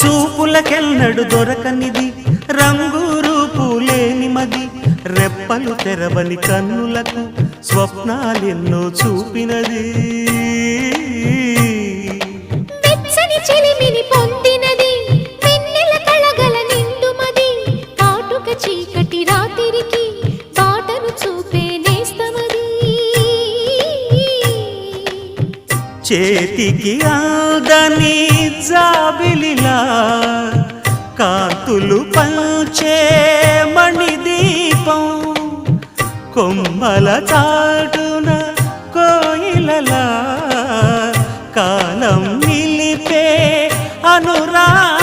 చూపులకెన్నడు దొరకనిది రంగు రూపు లేని మది రెప్పలు తెరవని కన్నులకు స్వప్నాలెన్నో చూపినది వెచ్చని చెలిమిని పొందినది వెన్నెల కళగల నిండుమది కాటుక చీకటి రాత్రికి బాటను చూపే నేస్తమది చేతికి ఆదని జాబిలిలా కాంతులు పంచే మణిదీపం కొమ్మల చాటున కోయిలలా కాలం నిలిపే అనురాగం